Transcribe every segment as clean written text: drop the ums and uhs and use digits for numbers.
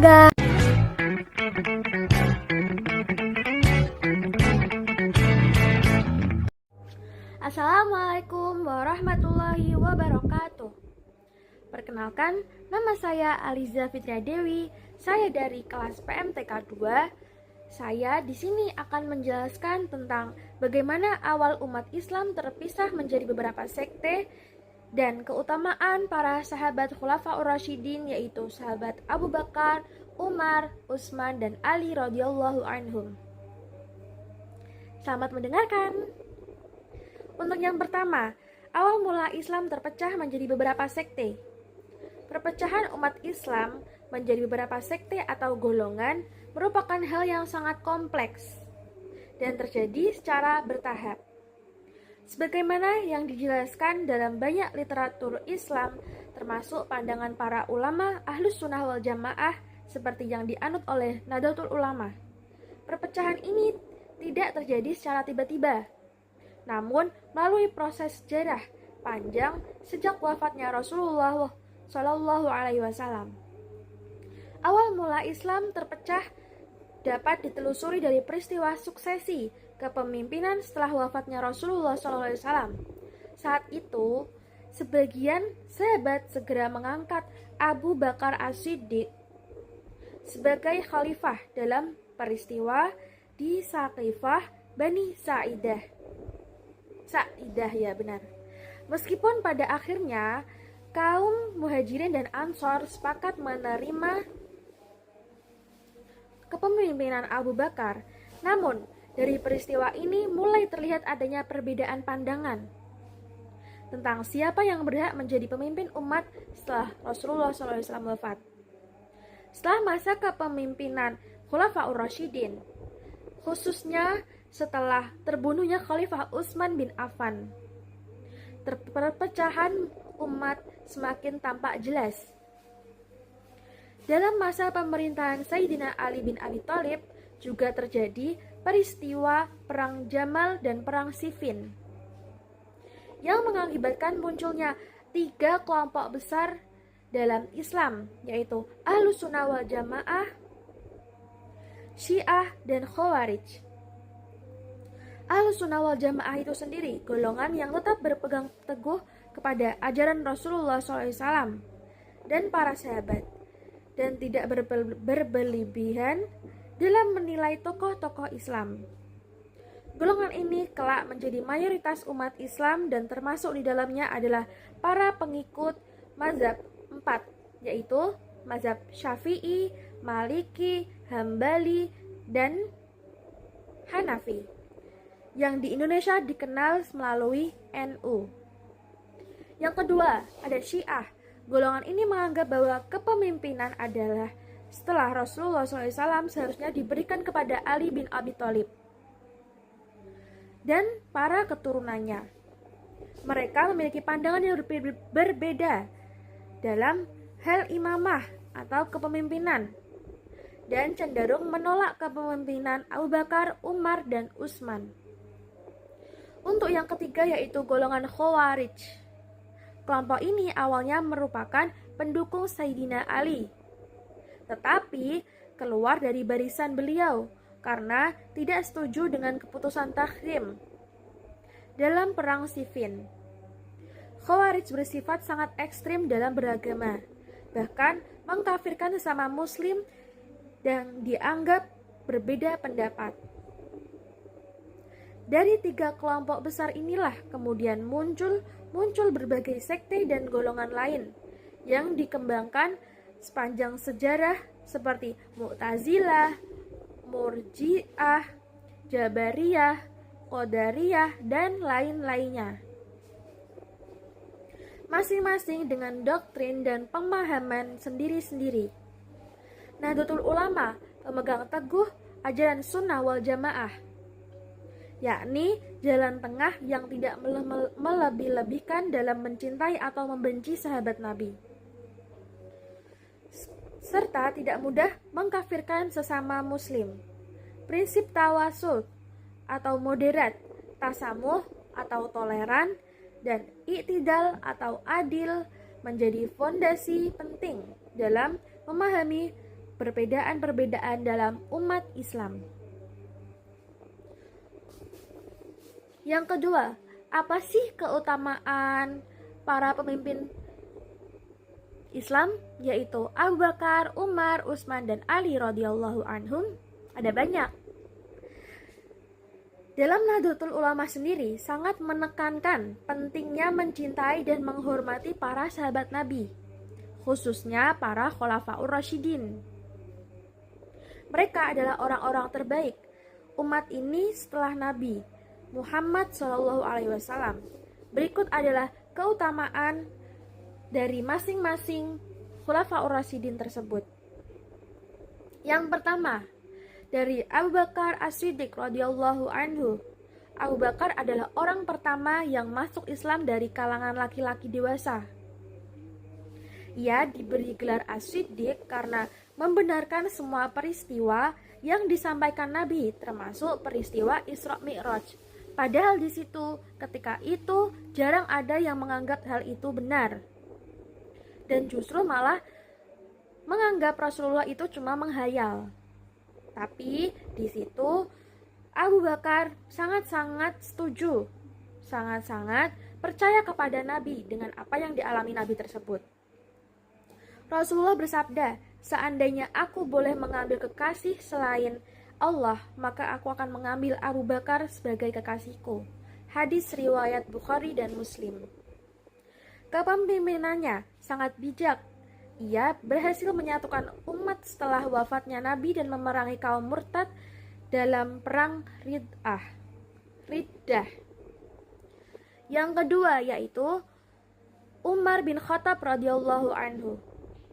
olahraga. Assalamualaikum warahmatullahi wabarakatuh. Perkenalkan, nama saya Aliza Fitria Dewi. Saya dari kelas PMTK 2. Saya di sini akan menjelaskan tentang bagaimana awal umat Islam terpisah menjadi beberapa sekte dan keutamaan para sahabat Khulafaur Rasyidin, yaitu sahabat Abu Bakar, Umar, Utsman, dan Ali radhiyallahu anhum. Selamat mendengarkan. Untuk yang pertama, awal mula Islam terpecah menjadi beberapa sekte. Perpecahan umat Islam menjadi beberapa sekte atau golongan merupakan hal yang sangat kompleks dan terjadi secara bertahap. Sebagaimana yang dijelaskan dalam banyak literatur Islam, termasuk pandangan para ulama Ahlus Sunnah wal Jamaah seperti yang dianut oleh Nahdlatul Ulama. Perpecahan ini tidak terjadi secara tiba-tiba, namun melalui proses sejarah panjang sejak wafatnya Rasulullah Shallallahu Alaihi Wasallam. Awal mula Islam terpecah dapat ditelusuri dari peristiwa suksesi kepemimpinan setelah wafatnya Rasulullah Shallallahu Alaihi Wasallam. Saat itu, sebagian sahabat segera mengangkat Abu Bakar As-Siddiq sebagai khalifah dalam peristiwa di Saqifah Bani Sa'idah ya benar. Meskipun pada akhirnya kaum Muhajirin dan Ansor sepakat menerima kepemimpinan Abu Bakar, namun dari peristiwa ini mulai terlihat adanya perbedaan pandangan tentang siapa yang berhak menjadi pemimpin umat setelah Rasulullah SAW wafat. Setelah masa kepemimpinan Khulafaur Rasyidin, khususnya setelah terbunuhnya Khalifah Utsman bin Affan, perpecahan umat semakin tampak jelas. Dalam masa pemerintahan Sayyidina Ali bin Abi Thalib juga terjadi peristiwa Perang Jamal dan Perang Siffin yang mengakibatkan munculnya 3 kelompok besar dalam Islam, yaitu Ahlus Sunnah wal Jamaah, Syiah, dan Khawarij. Ahlus Sunnah wal Jamaah itu sendiri golongan yang tetap berpegang teguh kepada ajaran Rasulullah SAW dan para sahabat, dan tidak berlebihan dalam menilai tokoh-tokoh Islam. Golongan ini kelak menjadi mayoritas umat Islam dan termasuk di dalamnya adalah para pengikut mazhab 4, yaitu mazhab Syafi'i, Maliki, Hambali, dan Hanafi, yang di Indonesia dikenal melalui NU. Yang kedua, ada Syiah. Golongan ini menganggap bahwa kepemimpinan adalah setelah Rasulullah SAW seharusnya diberikan kepada Ali bin Abi Thalib dan para keturunannya. Mereka memiliki pandangan yang berbeda dalam hal imamah atau kepemimpinan dan cenderung menolak kepemimpinan Abu Bakar, Umar, dan Utsman. Untuk yang ketiga yaitu golongan Khawarij. Kelompok ini awalnya merupakan pendukung Sayyidina Ali, tetapi keluar dari barisan beliau karena tidak setuju dengan keputusan tahrim dalam Perang Siffin. Khawarij bersifat sangat ekstrim dalam beragama, bahkan mengkafirkan sesama muslim dan dianggap berbeda pendapat. Dari 3 kelompok besar inilah kemudian muncul berbagai sekte dan golongan lain yang dikembangkan sepanjang sejarah seperti Mu'tazilah, Murji'ah, Jabariyah, Qadariyah, dan lain-lainnya. Masing-masing dengan doktrin dan pemahaman sendiri-sendiri. Nahdlatul Ulama memegang teguh ajaran Sunnah wal Jamaah, yakni jalan tengah yang tidak melebih-lebihkan dalam mencintai atau membenci sahabat Nabi, serta tidak mudah mengkafirkan sesama muslim. Prinsip tawasul atau moderat, tasamuh atau toleran, dan i'tidal atau adil menjadi fondasi penting dalam memahami perbedaan-perbedaan dalam umat Islam. Yang kedua, apa sih keutamaan para pemimpin Islam, yaitu Abu Bakar, Umar, Utsman, dan Ali radhiyallahu anhum? Ada banyak. Dalam Nahdlatul Ulama sendiri sangat menekankan pentingnya mencintai dan menghormati para sahabat Nabi, khususnya para Khulafaur Rasyidin. Mereka adalah orang-orang terbaik umat ini setelah Nabi Muhammad SAW. Berikut adalah keutamaan dari masing-masing Khulafaur Rasyidin tersebut. Yang pertama, dari Abu Bakar As-Siddiq radhiyallahu anhu. Abu Bakar adalah orang pertama yang masuk Islam dari kalangan laki-laki dewasa. Ia diberi gelar As-Siddiq karena membenarkan semua peristiwa yang disampaikan Nabi, termasuk peristiwa Isra Mi'raj. Padahal di situ, ketika itu jarang ada yang menganggap hal itu benar. Dan justru malah menganggap Rasulullah itu cuma menghayal. Tapi di situ Abu Bakar sangat-sangat setuju, sangat-sangat percaya kepada Nabi dengan apa yang dialami Nabi tersebut. Rasulullah bersabda, seandainya aku boleh mengambil kekasih selain Allah, maka aku akan mengambil Abu Bakar sebagai kekasihku. Hadis riwayat Bukhari dan Muslim. Kepemimpinannya sangat bijak. Ia berhasil menyatukan umat setelah wafatnya Nabi dan memerangi kaum murtad dalam perang Riddah. Yang kedua yaitu Umar bin Khattab radhiyallahu anhu.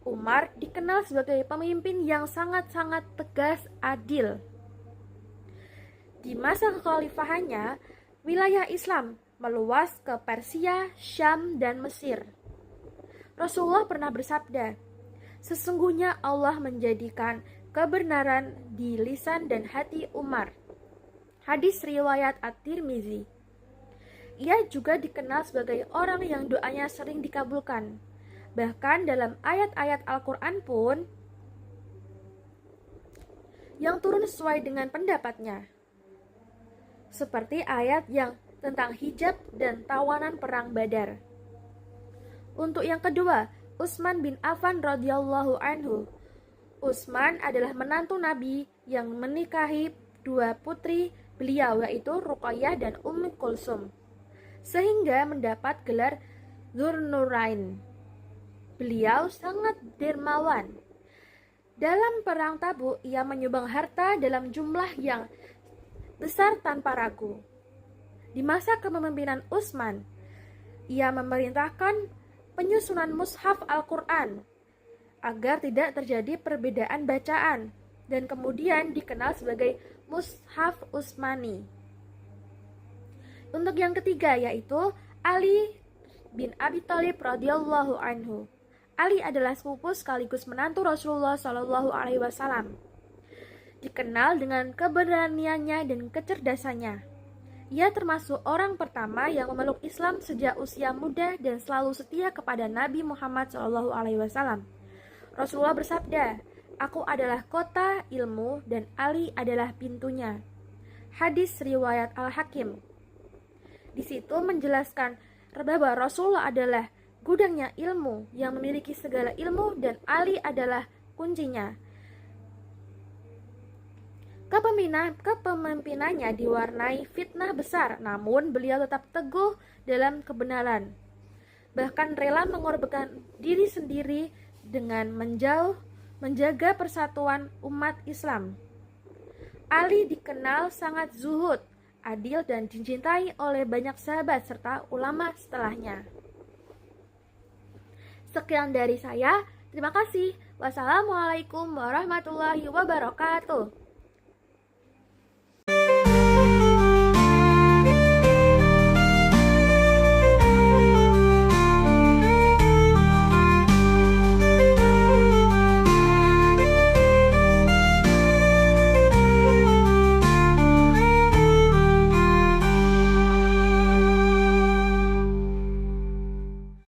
Umar dikenal sebagai pemimpin yang sangat-sangat tegas, adil. Di masa kekhalifahannya, wilayah Islam meluas ke Persia, Syam, dan Mesir. Rasulullah pernah bersabda, sesungguhnya Allah menjadikan kebenaran di lisan dan hati Umar. Hadis riwayat At-Tirmizi. Ia juga dikenal sebagai orang yang doanya sering dikabulkan. Bahkan dalam ayat-ayat Al-Quran pun yang turun sesuai dengan pendapatnya. Seperti ayat yang tentang hijab dan tawanan perang Badar. Untuk yang kedua, Utsman bin Affan radhiyallahu anhu. Utsman adalah menantu Nabi yang menikahi dua putri beliau, yaitu Ruqayyah dan Ummu Kulsum, sehingga mendapat gelar Dzurnurain. Beliau sangat dermawan. Dalam perang Tabuk, ia menyumbang harta dalam jumlah yang besar tanpa ragu. Di masa kepemimpinan Utsman, ia memerintahkan penyusunan mushaf Al-Quran agar tidak terjadi perbedaan bacaan dan kemudian dikenal sebagai Mushaf Utsmani. Untuk yang ketiga yaitu Ali bin Abi Thalib radhiyallahu anhu. Ali adalah sepupu sekaligus menantu Rasulullah Shallallahu alaihi wasallam. Dikenal dengan keberaniannya dan kecerdasannya. Ia termasuk orang pertama yang memeluk Islam sejak usia muda dan selalu setia kepada Nabi Muhammad SAW. Rasulullah bersabda, "Aku adalah kota ilmu dan Ali adalah pintunya." Hadis riwayat Al-Hakim. Di situ menjelaskan bahwa Rasulullah adalah gudangnya ilmu yang memiliki segala ilmu dan Ali adalah kuncinya. Kepemimpinannya diwarnai fitnah besar, namun beliau tetap teguh dalam kebenaran. Bahkan rela mengorbankan diri sendiri dengan menjaga persatuan umat Islam. Ali dikenal sangat zuhud, adil dan dicintai oleh banyak sahabat serta ulama setelahnya. Sekian dari saya, terima kasih. Wassalamualaikum warahmatullahi wabarakatuh.